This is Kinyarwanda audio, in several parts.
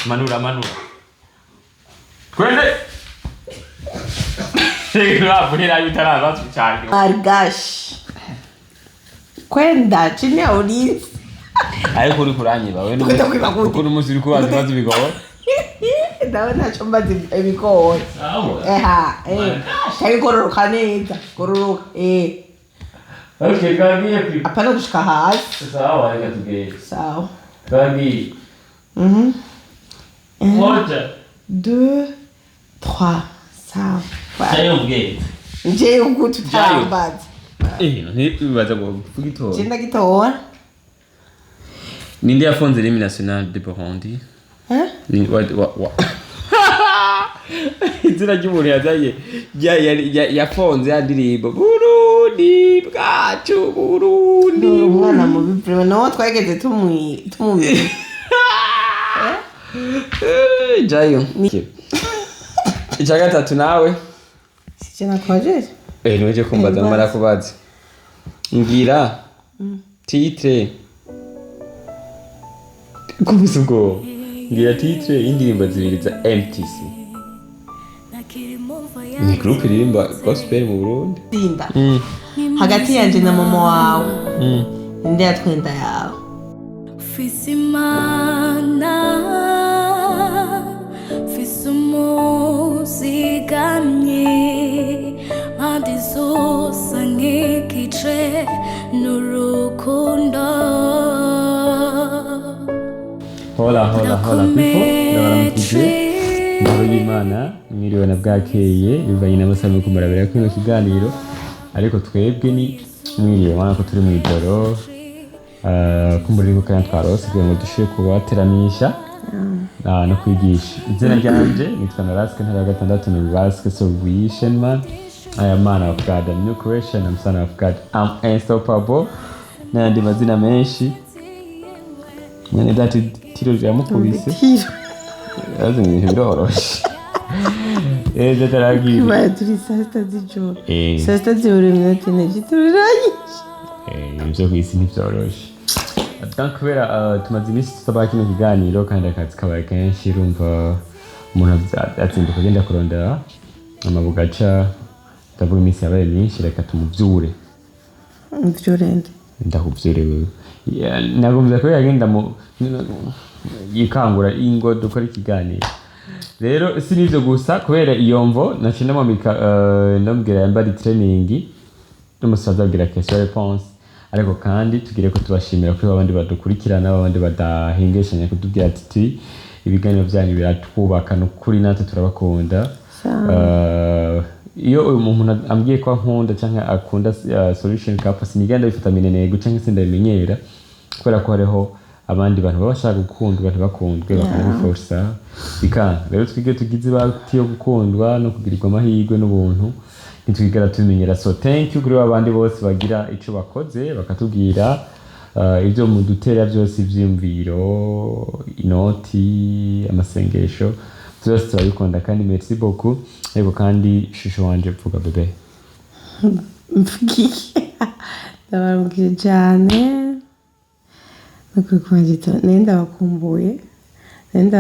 Manura. Kwende. Shega buhera yutara cyane. Argash. Kwenda chini uri. Ariko uri kuranyiba we nuko umusiri ko bazibaza ibigoye. Dawe nacho mbazi ibigoye. Kai kororoka neza. Kororoka Okay, kagiye. Apana gushika hasi. Sawa, reka tugende. Sawa. Kagiye. 1 2 3 sawa. Chayo bugende. Nje ukuthi utambaza. Ntibibaza ngo kugitora. Genda gitora. Ninde yafonze l'hymne national de Burundi? Ni wa. Izina ry'umuntu yazaye yafonze yandirimbo Burundi bwacu Burundi. Umwana mubi prima no twageze tumumira. Jayo. Icya gatatu nawe. Sijana kwaje? Nweje kumbaza mara kubaza. Ngira titre. Kubisugo. Ngira titre indirimbo zibiri za MTC. Ni group irimba gospel mu Burundi. Simba. Hagati yanje na mama wawe. Ndi atwenda yawe. Fisimana Fisimuzigamye Adizo sange kitre Nurukundo. Hola people, ndabaramukije. Ndabona Imana mwiriwe na bwakeye bivanye n'amasaha yo kumurabira kino kiganiro, ariko twebwe ni mwiriwe wana ko turi mu ijoro kumurimo kandi twarose kugira ngo dushe kubateramisha no kwigisha. Izina ryanje nitwa Norasque Ntare VI, Norasque Solution man. I am man of God, a new creation, I'm son of God, I'm unstoppable. N'andi mazina menshi. Mwene dati tiro ryamukubise. Azi ibintu biroroshe. Dataragiye. Kuba turi sasta z'ijoro. Sasta z'ijoro minota n'igituranye. Ibyo kwisi ntivyoroshe. Kubera tumaze iminsi tusaba kino kiganiro kandi akazi kabaye kenshi, urumva umuntu atsinduka agenda kurondera amabugaca, ndavuga iminsi yabaye myinshi, reka tumuvyure. Mvyurende. Ndakuvyure wewe. Nagomba ko yagenda mu yikangura ingo dukora ikiganiro. Rero sinivyo gusa kubera iyo mvo nacina mu ndambwira yambari training n'umusaza abwira question réponse, ariko kandi tugire ko tubashimira kuri abandi badukurikirana, abandi badahingeshanya kutubwira ati ibiganiro byanyu biratwubaka n'ukuri natwe turabakunda. Iyo umuntu ambwiye ko nkunda cyangwa akunda solution cup sinigenda bifata minenego cyangwa se ndabimenyera, kubera ko hariho abandi bantu baba bashaka gukundwa ntibakundwe bakanabiforsa bikanga. Rero twige tugize bati yo gukundwa no kugirirwa amahirwe n'ubuntu ntitwigera tumenyera. So thank you kuri abandi bose bagira ico bakoze bakatubwira ibyo mudutera byose, ivyimviro, inoti, amasengesho, byose turabikunda kandi merci beaucoup. Ariko kandi shusho wanje vuga bebe. Ndabaramukije cyane. Nakukwajita nenda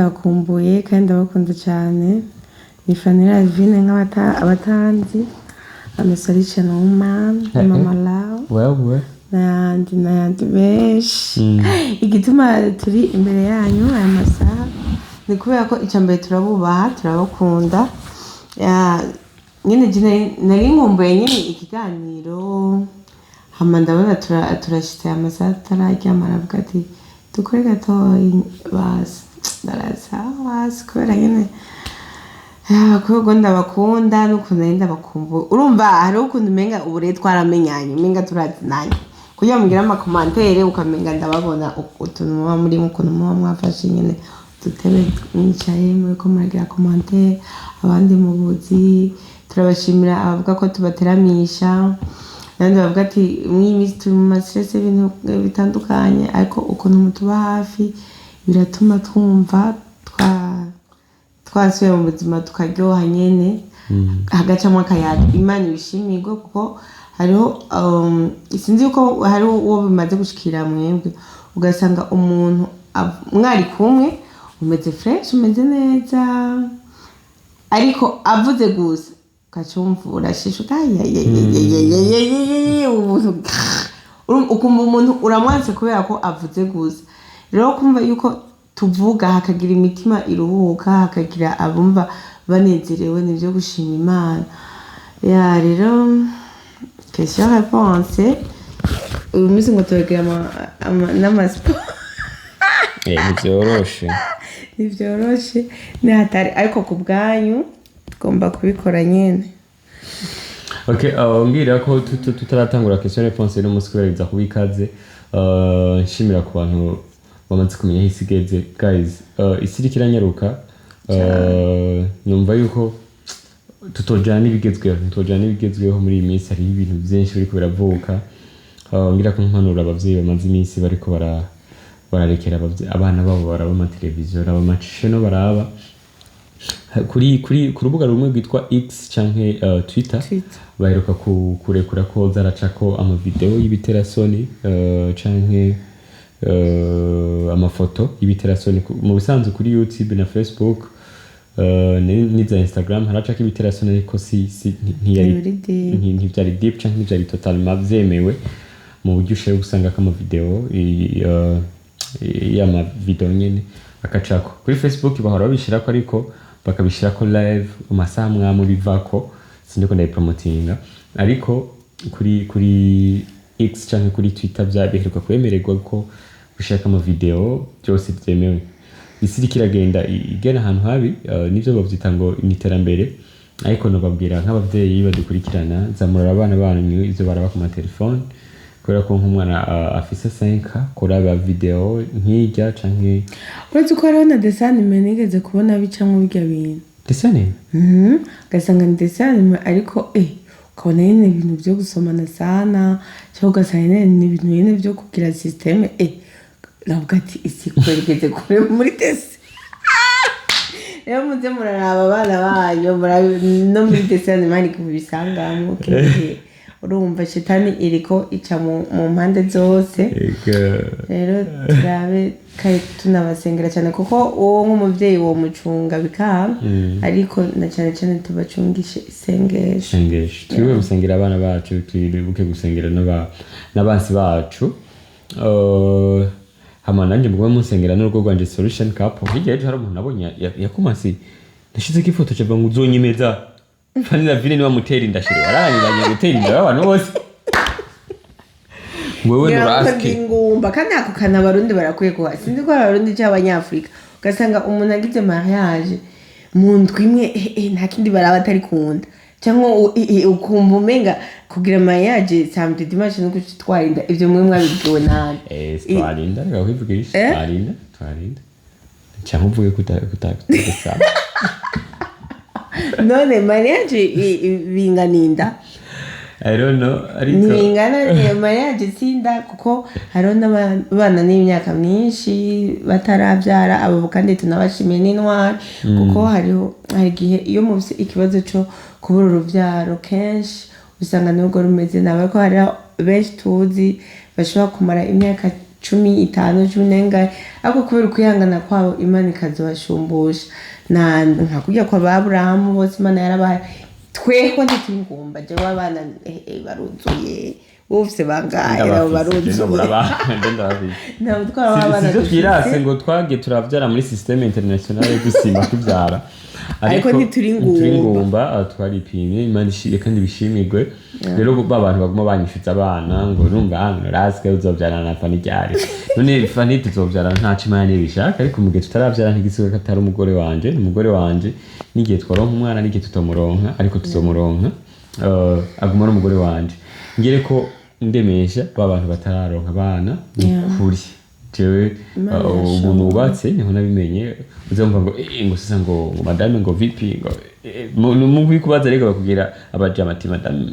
bakumbuye kandi ndabakunda cyane. Ni Fanny Lavine nk'abatanzi amasolution woman mama lao wewe nandi beshi. Igituma turi imbere yanyu aya masaha ni kubera ko icambere turabubaha turabakunda. Nyine nari nkumbuye nyine ikiganiro hama ndabona turashitse amasaha atararyama, aravuga ati dukore gatoyi basi basi kubera nyine kubera ndabakunda n'ukuntu nari ndabakumbuye. Urumva hari ukuntu umenga ubure twaramenyanye, umenga turazinanye kugira mugira amakomantere ukamenga ndababona utuntu muba muri ukuntu muba mwafashe nyine tutebe mwicaye muri ko muragira komantere. Abandi mu buzi turabashimira abavuga ko tubateramisha, nandi bavuga ati mw'imisi turi mu mastress ibintu bitandukanye, ariko ukuntu mutuba hafi biratuma twumva twasuye mu buzima tukaryoha nyene hagacamo akayaga. Imana ibishimirwe kuko hariho sinzi yuko hari uwo bimaze gushikira mwebwe ugasanga umuntu mwari kumwe umeze fresh umeze neza ariko avuze gusa ukacumva urashishuka ukumva umuntu uramwanse kubera ko avuze gusa rero kumva yuko tuvuga hakagira imitima iruhuka hakagira abumva banezerewe nivyo gushima Imana ya rero question réponse uyu munsi ngo turegera n'amasiporo ntivyoroshe ni hatari ariko ku bwanyu tugomba kubikora nyene okay ngira ko tutaratangura question réponse no munsi kubera kubikaze nshimira ku bantu bamaze kumenya aho isi igeze guys isi iranyaruka numva yuko tutojana n'ibigezweho muri iyi minsi hari ibintu byinshi biriko biravuka ngira ko mpanura abavyeyi bamaze iminsi bariko bararekera abana babo baraba amateleviziyo baraba amachannel baraba ku rubuga rumwe rwitwa X canke Twitter baheruka kurekura ko zaracako amavideo y'ibiterasoni canke amafoto y'ibiterasoni mu bisanzwe kuri YouTube na Facebook n'iza Instagram haracako ibiterasoni ariko ntivyari deep canke ntivyari totalement vyemewe mu buryo ushobora gusanga ko amavideo y'amavideo nyene akacako kuri Facebook bahora babishirako ariko bakabishirako live amasaha mwamwe bivako sindiko ndayipromotinga ariko kuri X canke kuri Twitter byabiheruka kwemererwa ko gushaka amavideo byose byemewe isi kiragenda igena ahantu habi nivyo bavyita ngo n'iterambere ariko no babwira nk'abavyeyi badukurikirana zamurara abana banyu ivyo baraba ku matelefone kubera ko nk'umwana afise 5 kuraba video nk'ijya canke uretse ko rero na desanime nigeze kubona bicamwe bijya bintu desanime gasanga ni desanime ariko ukabona nyine ibintu byo gusomana sana cyangwa ugasanga ni ibintu nyine byo kugira systeme navuga ati isi kwerekeze kure muri desi rero muze muraraba abana banyu no muri desanime ariko bisangamo urumva shetani iriko ica mu mpande zose rero turabe kai tunabasengera cyane kuko uwo nk'umuvyeyi wo mucunga bikaba ariko na cyane tubacungishe isengesho twiwe gusengera abana bacu twibuke gusengera n'abansi bacu hama nanje mugwe musengera n'urugo rwanje solution cup hirya hari umuntu nabonye yakumasi nashize kifoto cyo ngo uzonyimeza Fanny Lavine ni wamutera indashire warangiranye gutera inda abantu bose wewe Norasque ngumba kandi ako kana abarundi barakwiye kuha sinzi ko abarundi cy'abanyafrika ugasanga umuntu agize mariage mu ndwi imwe nta kindi baraba atari kunda cyangwa ukumva umenga kugira mariage samedi dimanche no kutwarinda ivyo mwe mwabibwiwe nani twarinda reka kwivugisha twarinda cyangwa uvuge kutakutsa none mariage binganinda I don't know ariko nibingana mariage sinda kuko hariho n'abana n'imyaka myinshi batarabyara abo kandi tunabashimiye n'intwari kuko hari igihe iyo mufise ikibazo cyo kubura urubyaro kenshi usanga nubwo rumeze nawe ko hari benshi tuzi bashobora kumara imyaka 15 10 ariko kubera kwihangana kwabo Imana ikazobashumbusha nka kujya kwa Abrahamu bose Imana yarabaye tweho nditingumba je wabana baruzuye bose bangaye baruzuye nabo twabana twirase ngo twage turavyara muri systeme internationale dusimba kuvyara ariko ntituringumba twaripimye Imana ishire kandi bishimirwe rero babantu baguma banyishuza abana ngo numva Norasque uzovyara na Fanny ryari none Fanny tuzovyara nta Imana nibishaka ariko mugihe tutaravyara ntigisiga katari umugore wanje nigihe twaronka umwana nigihe tutamuronka ariko tuzomuronka aguma ari umugore wanje ngere ko ndemesha babantu batararonka abana kuri jewe umuntu ubatse niho nabimenye uzumva ngo sasa ngo madame ngo VP ngo mu kwikubaza rega bakugira abajamati madame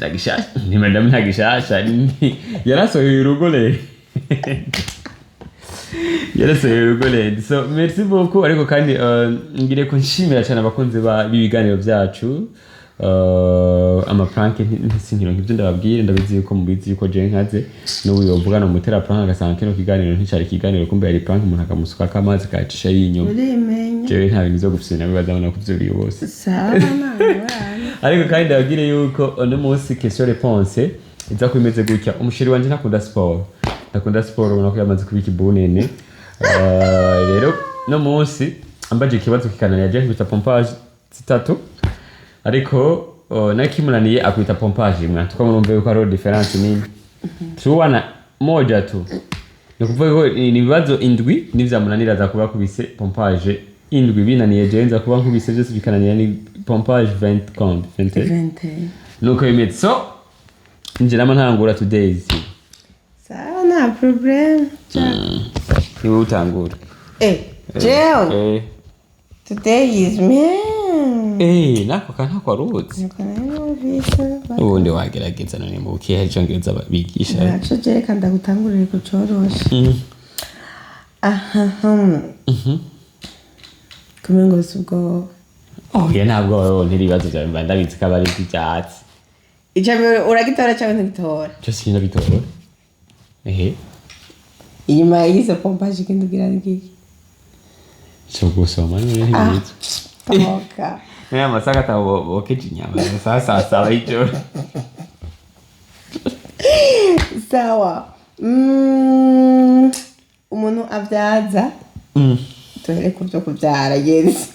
nagishasha ni madame nagishasha yarasohoye urugole so merci beaucoup ariko kandi ngire ko nshimira cyane abakunzi b'ibiganiro byacu amapranke ntisinkiro nk'ibyo ndababwire ndabizi yuko mubizi yuko je nkaze n'ubu yovugana umutera prank agasanga kino kiganiro nticari ikiganiro kumbe yari prank umuntu akamusukako amazi kacisha y'inyuma jewe nta bintu vyo gufyina bibaza abona ko ivyo biri bose ariko kandi ndababwire yuko uno munsi question réponse iza ko imeze gutya umushiri wanje ntakunda sport ubona ko yamaze kubika ibunene rero no munsi ambaje ikibazo kikananira je nkita pompage 3 ariko nakimunaniye akwita pompage imwe tukamurumva yuko ari difference nini tuwana moja tu nikuvuga ko ni bibazo indwi nivyamunanira za kuba kubise pompage indwi binaniye je nza kuba nkubise byose bikananira ni pompage 20 nuko bimeze so njirama ntangura today sawa nta problem niwe utangura Joe today is me nako kantu kwaruzi ubundi wagerageza none mu bukihe icongereza bigisha naco je kanda gutangurira ku coroshe kumengo subwo oya ntabwo ntiribazo byawe mba ndabizi ko abari ibyatsi icamwe uragitora cyangwa ntigitora cyo sinda bitora inyuma y'izo pompage kindi ugira ngiki cyo gusoma n'ibintu toka Mira masaka tabo kijinyama sasa sawa hicho sawa umuntu avyaza tuhere kubyo kubyara yenze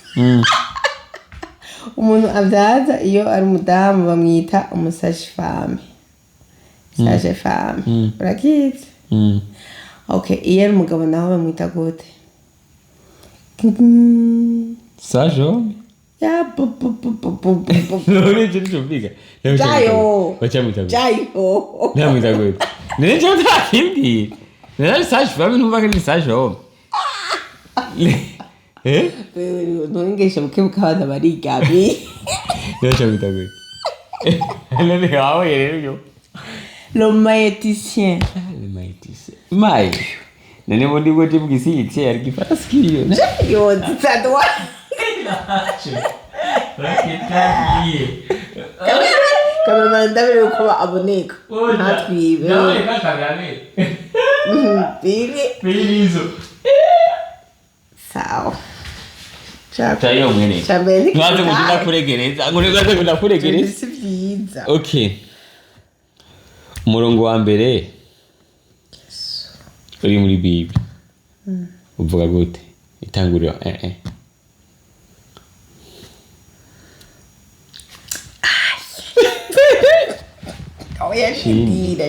umuntu avyaza iyo ari umudamu bamwita umusashi femme sage femme urakizi okay iyo ari umugabo naho bamwita gute sage homme ya none je ntubiga jayo bacamwita jayo namwita gute none je ntakindi none sage femme ntumva ko ni sage homme nongesha bukebuka abana barigami bacamwita gute none hawo rero le maïticien mai none mundi gute bwisi yari gifata skiyo yo tsadwa kama ndabere ko aboneka natwibe nawe kakagane birizo sawa chayo mwene chambe nwaze mudina kuregereza ngurekaze kuregereza si byiza okay umurongo wa mbere uri muri bible uvuga gute itanguriro oya ndira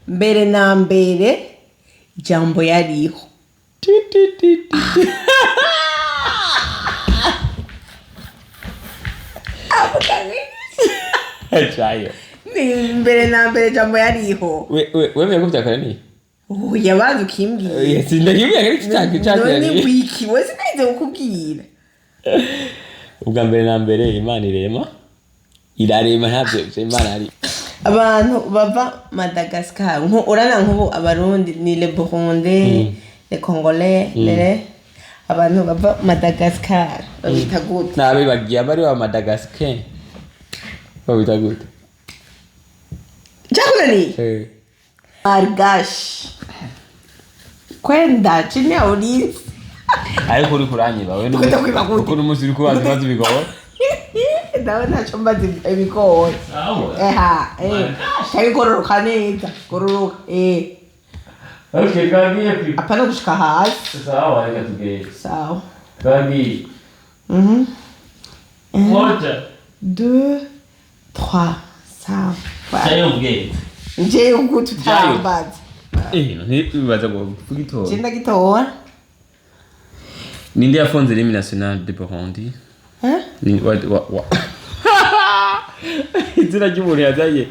mbere na mbere jambo yariho chayo mbere na mbere jambo yariho wewe kubyakora ni oya bazi ukimbwira sindakibwira ko iki cyakira none wiki wese naize kukubwira ubwa mbere na mbere imana irarema ntabyo imana ari abantu bava Madagascar urana nk'ubu abarundi ni le Burundais le Congolais le abantu bava Madagascar babita gute nabe bagiye bari wa Madagascar babita gute Jakulani Argash kwenda chini ya ulinzi ariko uri kuranyiba we nuko umunsi uri kubaza ibibazo bigoye nawe ntacyo mbazi ibigoye kari gororoka neza gororoka okay kagiye pi apana gushika hasi sawa reka tugeye sawa kagiye moja 2 3 sawa chayo bwete nje ukuthi utambaza ntibibaza ngo kugitora Jinda gitora ninde yafonze l'hymne national de Burundi ni wa izina ry'umuntu yazaye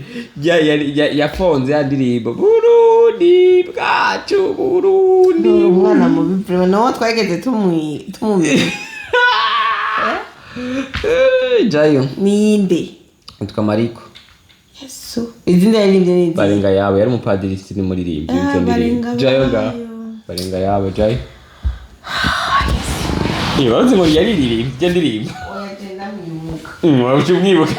yafonze yandirimbo Burundi bwacu Burundi umwana mu biprime no twageze tumumira jayo ninde utwa Mariko Yesu izindi yaririmbye ninde barenga yawe yari umupadiri sini muririmbye icyo ndirimbo jayo nga barenga yawe jayo Ibaze ngo yaririmbye ndirimbo oya je ndamwibuka Uchimwibuka.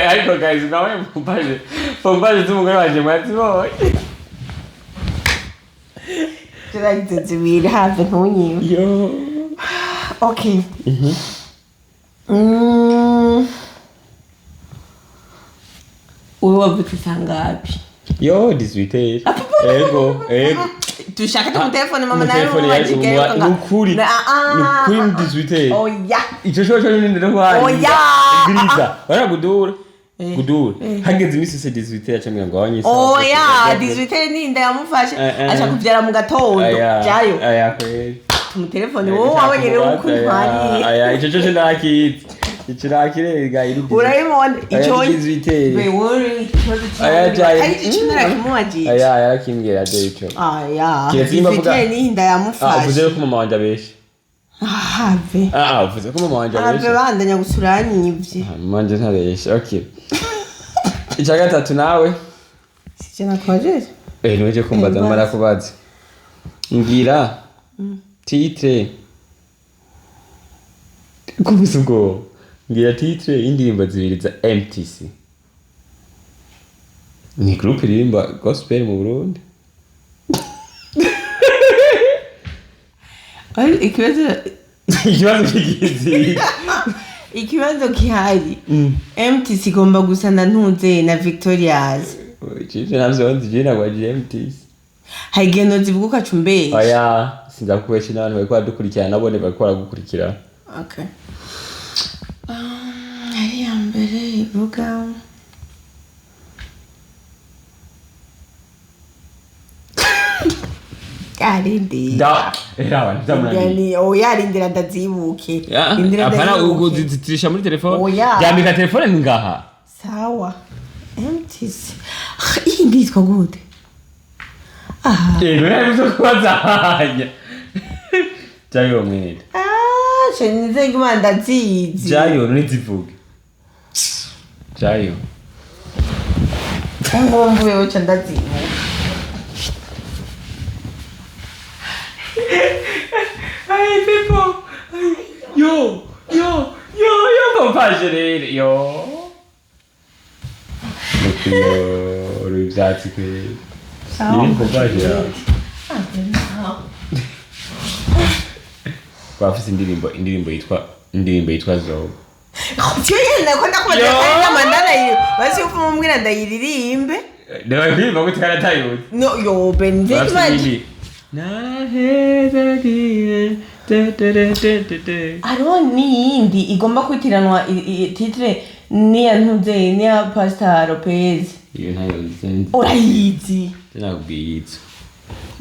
Ariko guys nawe pompaje z'umugore wanje mwazibonye. Turagize zibiri hafi ntunyiwe. Yo. Okay. Wewe wavuze sangapi? Yo, 18. Ego. Tushaka tu telefone mama nawe wajigera nukuri. Nukuri 18. Oh ya. Ico cyo ndende kwa. Oh ya. Griza. Bara gudura. Gudura. Hageze imisi se 18 yacamwe ngo abanye. Oh ya, 18 ni nda yamufashe acha kuvyara mu gatondo. Jayo. Aya kweli. Mu telefone wowe wabonye rero uko ntwari. Aya ico cyo ndakitse. Ikirakire iri. Urayibona ico we worry ikibazo cyawe. Ari ikinara kimuwaje. Aya yarakimbwira de ico. Aya. Kirezimba vuga. Ni nda yamufashe. Uvuze ko mama wanje abeshe. Have. Uvuze ko mama wanje abeshe. Have bandanya gusuranyivye. Mama wanje ntabeshe. Okay. Icya gatatu nawe. Sijana kwaje? Nuje kumbaza mara kubaza. Ngira. Titre. Kubisugo. Ngira titre indirimbo zibiri za MTC. Ni group ririmba gospel mu Burundi. Ikibazo kigizi. Ikibazo kihari. MTC igomba gusa na ntunze na Victoria's. Chiche navyo ndijina kwa MTC. Haigeno zivuga cumbe. Oya, sinza kubesha n'abantu bariko badukurikirana nabone bariko baragukurikira. Okay. Ari yambere ivuga. Karindi. Da, era ndamurani. Yani oya rindira ndazibuke. Rindira apana uguzitisha muri telefone. Yambika telefone ngaha. Sawa. MTC. Iyi nditwa gute? Nari kubazanya. Jayo mwene. Shenize nguma ndazizi. Jayo nizivuge. Jayo. Ngombe yocha ndazizi. Hey people. Yo, pompaje yo. Rubyatsi kwe. Ni pompaje ya. Bafise indirimbo yitwa Zo. Cyo yenda ko ndakubaza kandi mandana yiyo. Basi ufu mumbwira ndayiririmbe. Dewa ndirimbo ko twaratayo. No yo benze kimanje. Aro ni indi igomba kwitiranwa titre ni yantuze ni ya Pastor Lopez. Iyo ntayo nzenze. Urayizi. Nagubitse.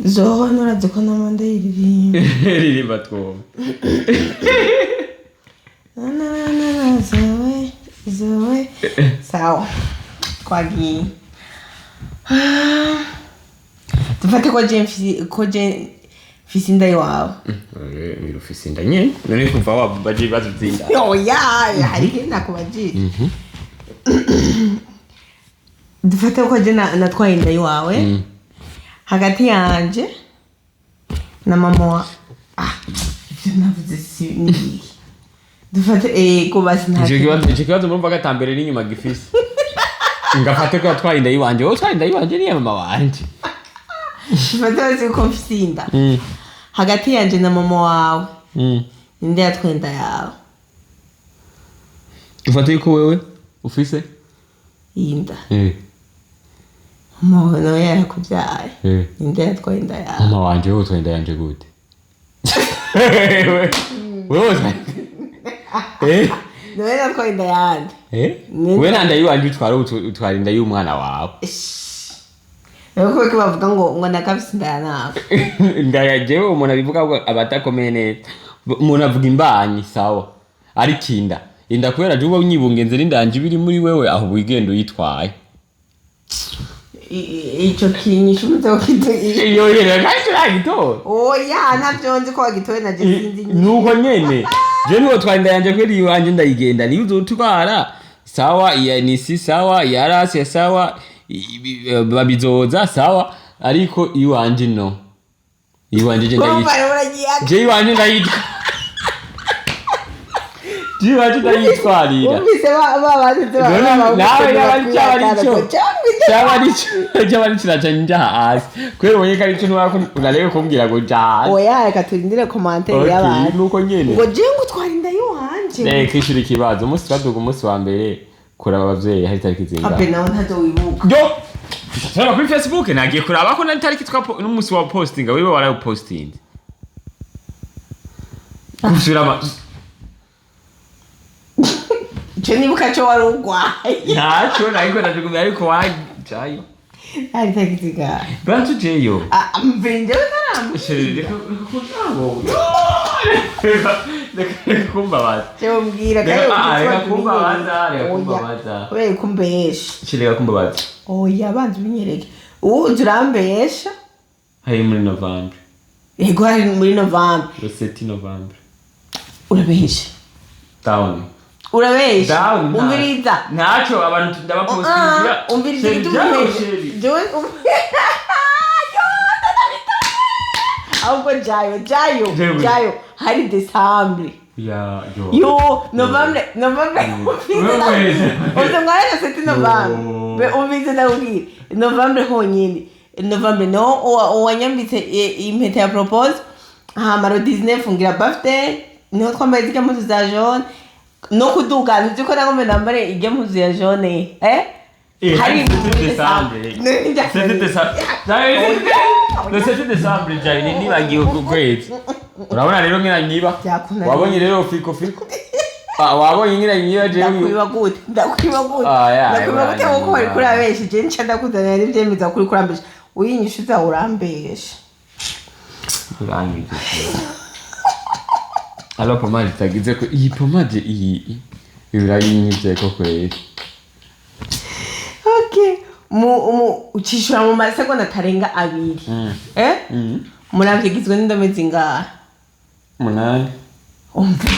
Zo nuraze ko namanda yiririmba. Ririmba two. Na zoe. Sawa. Kwagi. Tufate ko je fisinda yawe. Miro fisinda nye. None kuva wabaje bazutsinda. Yo ya, hari kenda kubaje. Dufate ko je natwaye inda yawe. Hagati yanje na mama wa navuze si dufate ko basi nta. Ikibazo murumva gatambere n'inyuma gifise. Ngafate ko atwaye inda yiwanje, wo twaye inda yiwanje ni mama wanje. Dufate ko fisinda. Hagati yanje na mama wawe. Inde yatwenda yawe. Dufate ko wewe ufise inda. Mama nawe yarakubyaye. Inde yatwaye inda yawe. Mama wanje wo twaye inda yanje gute? Wewe Nawe natwaye inda yanje. Wewe nanda yiwanje utwara inda y'umwana wawe. Nuko ko bavuga ngo nakafise inda yanako. Inda jewe umuntu abivuga ko abatakomeye neza. Umuntu avuga imbanyi sawa. Ari kinda. Inda kubera je uba unyibungenze n'indanje biri muri wewe aho wigenda uyitwaye. Ico kinyisho mutego kite. Iyo yera kandi gito. Oya navyo nzi ko wagitoye na je sinzi. Nuko nyene. Je niwo twanda yanje kweri iwanje ndayigenda ni uzotwara. Sawa iya nisi sawa yarasi sawa babizoza sawa ariko iwanje no. iwanje je ndayitwa Bamara uragiye je iwanje ndayitwa je iwanje ndayitwarira umvise baba nawe cyabari kiraca njya hasi kwero wowe kari cyo nwa unarebe kumbwira ngo jaha oya reka turindire commentaire y'abantu nuko nyene ngo je ngo twarinda yuhanje kishuri kibazo umunsi twaduga umunsi wa mbere kuraba abavyeyi hari tariki zinga ape nawe ntazo wibuka yo Sasa kuri Facebook nagiye kuraba ko nari tariki n'umunsi wa posting wewe warayo posting kusura je nibuka cyo warugwaye ntaco nayiko ndagumye ariko wajayo ari takitika bantu jeyo mvinje naramu kumbabaza cyo mbwira kayo kumbabaza we kumbesha chirega kumbabaza oya bantu binyereke urambesha hari muri November yego hari muri November le 7 November urabesha down urabesha umviriza ntaco abantu ndabapostingira umviriza itumesha jewe ahubwo jayo hari December yo November uzo ngaya 7 November umviriza ndakubwira November honyine November no wanyambitse impeta ya propose maro 19 ngira birthday niho twambaye zika muzu za jaune no kuduga nziko nagombe nambare ijya muzu ya jaune hari December jari nibagiwe kukwezi urabona rero nkira nyiba wabonye rero fiko wabonye nkira nyiba je ndakwiba gute kuko bari kurabesha je nca ndakuzanira ivyemeza kuri kurambesha uyinyishuza urambesha alors pomade tagize ko iyi pomade iyi birayinyije ko kwezi okay uchishura mu masegonda tarenga 2 muravyigizwe n'indome zingahe 8 umve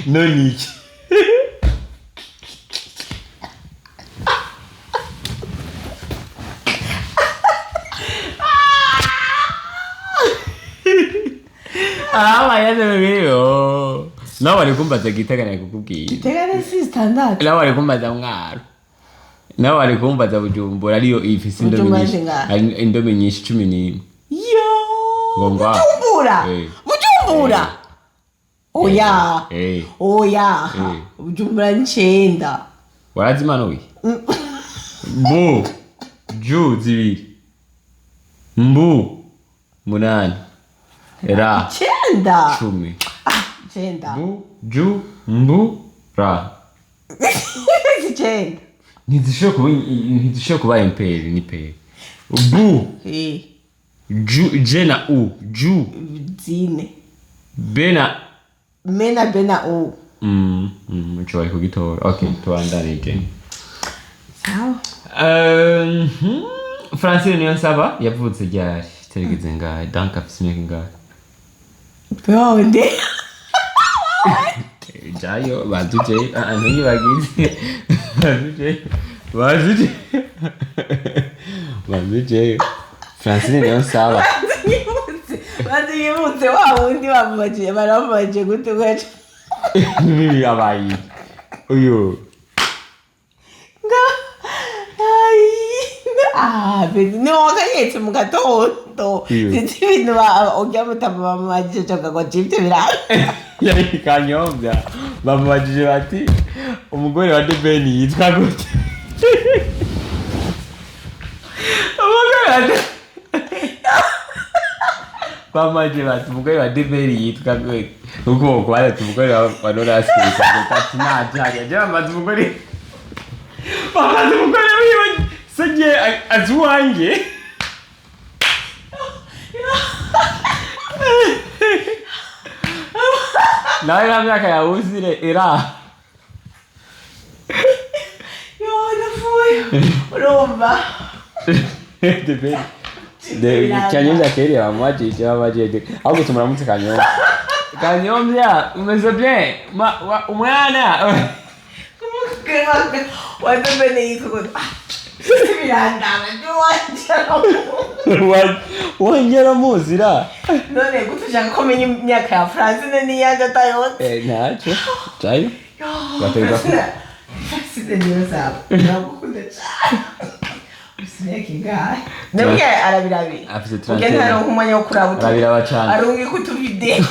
noni yazebeyo nawe wari kumbaza giteganya kukubwira giteganya si standard nawe wari kumbaza mwaro nawe wari kumbaza Bujumbura ariyo ifise indome nyinshi 11 yo ngomba Bujumbura oya Bujumbura 9 warazimana wi bu ju zibiri mbu 8 ra 9 bu ju mbu ra ntizishobora kuba imperi ni peri bu ju jena u ju zine bena bena u nshobora kugitora okay tuandane again sawa Francine niyo nsaba yavutse ryari terigeze ngahe donc afise imyaka ingahe bonde jayo bazuje ntiyibagize bazuje Francine niyo nsaba bazuyibutse wa wundi baramubaje gute gwaje nibi abayi uyu no wakanyetse mu gatondo sinzi ibintu ujya mutama bamubajije coga ngo jibye birara yari kanyombya bamubajije bati umugore wa Debeni yitwa gute bamubajije bati umugore wa Debeni yitwa gute ubwo kwari umugore wa Norasque ati najya je bamaze umugore wiwe sije azuwange nawe na myaka yawuzire era urumva Kanyombya keri bamwajije babajije ahubwo tumuramutse Kanyombya umeze bien umwana wa Debeni yitwa birandana wongera muzira none gutushaka ko menya imyaka ya Francine niyaje atayotse ntacyo jayo bategeka Francine niyo saba ndagukunda cyane usineke ngahe nabwiye arabirabi ugenda no kumanya wo kurabuta arabiraba cyane arungi kutuvide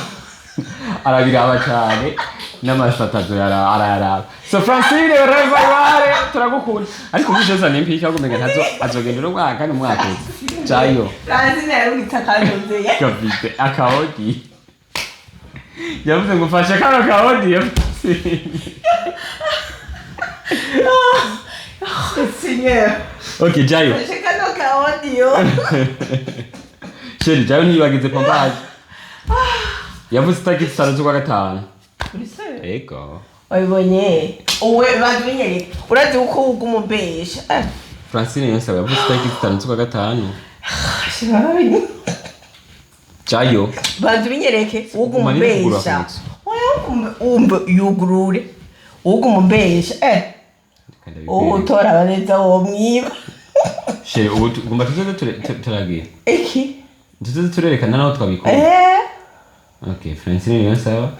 arabiraba cyane n'amasatazo arayaraba so Francine revare turagukunda ariko mujeza n'impiki agumenga ntazo azogenda no mwaka kandi umwaka jayo Francine yarungi takandoze gafite akawodi yavuze ngo fasha kano kawodi Seigneur okay jayo fasha kano kawodi yo sheri jayo nibagize pompaje yavuze itagiti sana z'ukwa gatanu ego wabibonye uwe badunyere urazi uko ugumumbesha Francine yose yavuze itagiti sana z'ukwa gatanu shirabaye jayo badunyereke ugumumbesha umbe yugurure ugumumbesha utora abaneza wo mwiba sheri ubu gumba tuzoze turagira iki tuzoze turerekana naho twabikora okay Francine niyo sawa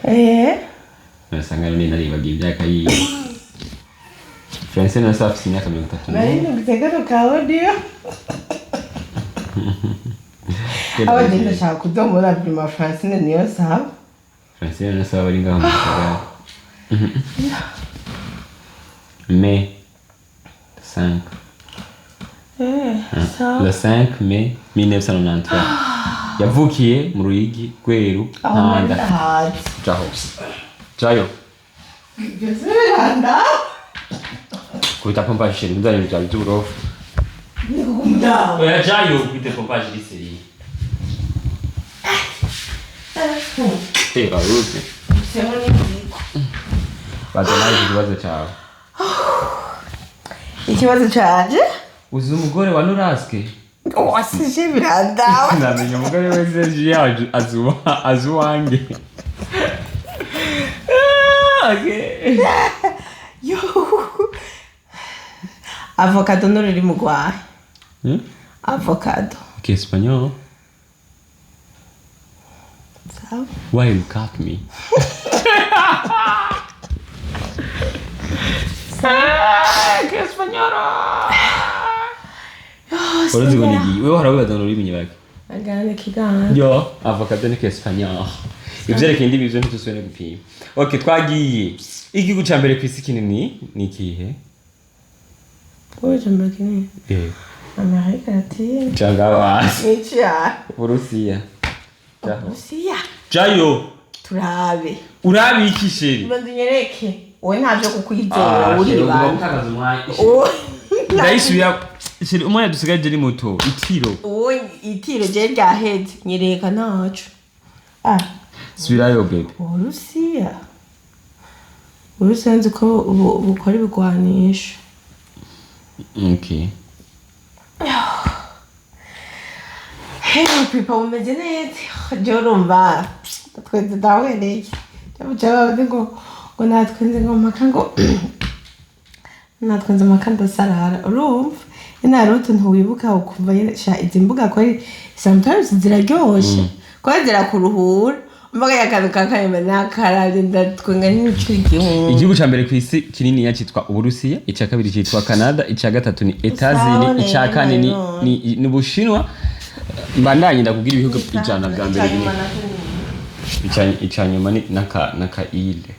nasanga none naribagiye imyaka yiyo Francine niyo sawa afite imyaka 30 nari nugitega kawodiyo abandi ndashaka kudomora prima Francine niyo sawa Francine niyo sawa bari ngaho mu Kigali mai 5 le 5 mai 1993 yavukiye mu Ruyigi Gweru Ntanda jayo Gezeranda kuita pompaje sheri ndari bya by'uburofu nikukunda oya jayo kuite pompaje liseri baruzi semoni nziko badanaje ikibazo cyawe ikibazo cyaje uzi umugore wa Norasque wasije biranda namenye umugore wese yaje azuwange okay yo avocado no riri mu Rwanda avocado que español sawa why you cut me que español urazi ngo nigi wewe harawibaza ngo urimi nyabaki agane kigana yo avocado ni que español ivyerekeye indimi ivyo ntitusubire gupima okay twagiye igihugu ca mbere kw'isi kinini ni ikihe wowe cyambere kinini Amerika Latine cyangwa wasi icia Burusiya Burusiya jayo turabe urabiki sheri bandunyereke wowe ntaje kukwizera uri bana ndayisubiya sheri umwana dusigaje ari muto itiro wowe itiro je ryaheze nyereka ntaco subirayo baby Burusiya nzi ko bukora ibigwanisho okay Hello people umeze neza jorumva tweze dawereye cyaba ngo natwenze ngo maka ngo natwenze maka ndasarara urumva inarote ntuwibuka ukuva sha izimbuga ko sometimes ziraryoshe ko zirakuruhura mbaga yakanuka kayema nakarabye ndatwenga n'icyo igihugu ca mbere kw'isi kinini yacitwa Uburusiya icya kabiri citwa Canada icya gatatu ni Etazini icya kane ni Bushinwa mbandanye ndakubwira ibihugu ijana bya mbere icya nyuma ni naka ile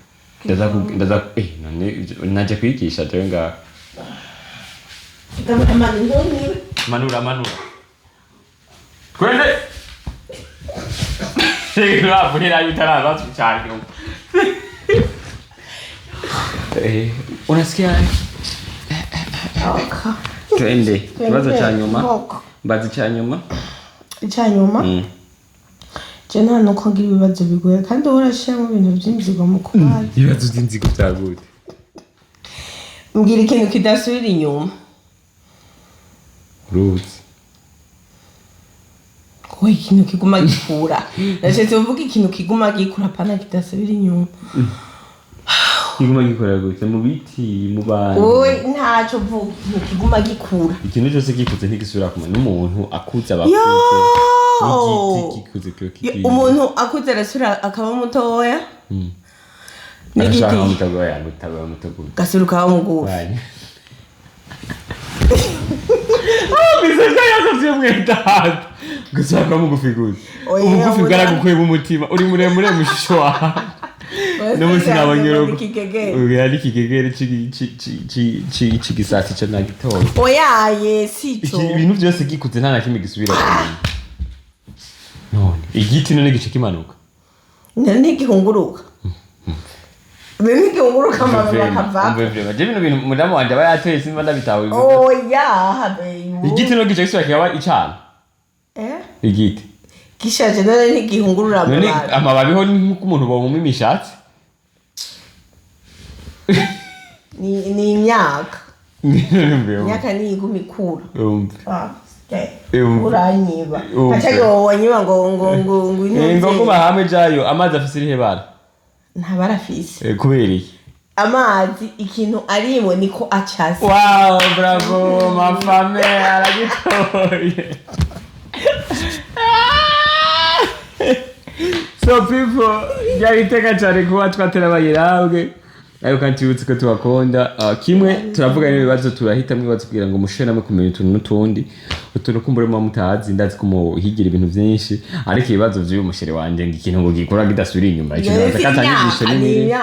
ndaza naje kwigisha jewe nga manura kwende Sega bunira yutara cyane unasikia twende kibazo cha nyuma mbazi cha nyuma je nta nuko ngira ibibazo bigoye kandi urashiramo ibintu by'inzigo mu kubaza ibibazo by'inzigo byagute mbwira ikintu kidasubira inyuma ruzi we ikintu kiguma gikura ndashetse uvuga ikintu kiguma gikura pana kidasubira inyuma kiguma gikora gute mu biti mu bantu oyi ntaco vuga kiguma gikura ikintu cyose gikuze ntigisubira kumenya n'umuntu akuze abakuze n'igiti gikuze kyo umuntu akuze arasubira akaba mutoya n'igiti mutoya gasubira ukaba mugufi biseka yakoze mwenda gusa kwa mugufi gute umugufi bwaragukweba umutima uri muremure mushusho wawe n'umunsi nabanyoro uri kigegere cigisati cyo nagitoye oyaye sico ibintu byose gikuze nta na kimwe gisubira kumenya none igiti none gice kimanuka none gihunguruka bene gihunguruka amababi akava je bino bintu mudamu wanje aba yateye simba ndabitawe oya habe igiti none gice gisubira kiyaba icana igiti gishaje none ntigihungurura amababi amababi ho nkuko umuntu bomuma imishatsi ni imyaka ni iguma ikura uranyiba atari wowe wanyiba ngo kuba hamwe jayo amazi afise irihe bara nta bara afise kubera iki amazi ikintu arimo niko acase wow bravo ma femme aragitoye so people byabiteka cyane kuba twaterabayirabwe ariko kantibutse ko tubakunda kimwe turavuga n'ibibazo turahitamwe ibibazo kugira ngo mushe namwe kumenya utuntu n'utundi utuntu kumbure mu mutazi ndazi ko muhigira ibintu byinshi ariko ibibazo by'uyu mushere wanje ngo ikintu ngo gikora gidasubira inyuma ikintu katanyigisha n'ibindi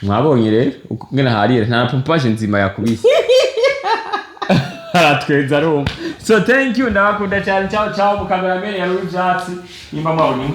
mwabonye rero ngena harire nta pompage nzima yakubise aratweza rumva so thank you ndabakunda cyane ciao ciao mu cameraman ya Louis Jacques nimba mwabonye